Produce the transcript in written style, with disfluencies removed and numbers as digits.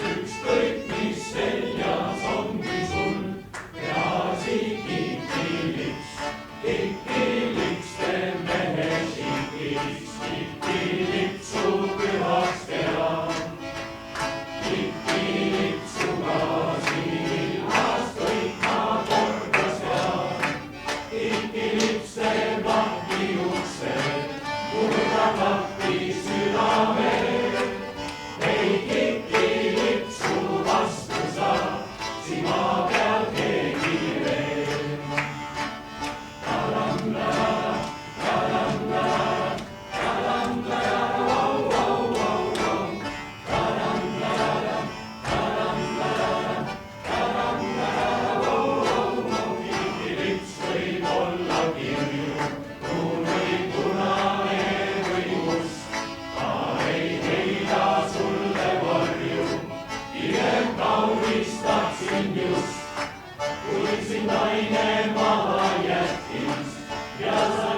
Ükskõik mis seljas ongi sul, peaasi kikilips. Kikilips teeb mehe šikiks, kikilipsu pühaks teab. Kikilipsuga silmas kõik ma korda seab. Kikilips teeb lahti ukse, murdab lahti südame. Ei kikilipsu vastu saab, sima peal keegi veel. Talamlala, talamlala, talamlala, vau, vau, vau, vau. Talamlala, talamlala, talamlala, vau, vau, vau. Kikilips võib olla kirju, pruun või punane või must. Ta ei heida sulle varju, pigem kaunistab sind just, kui sind naine maha jättis ja sa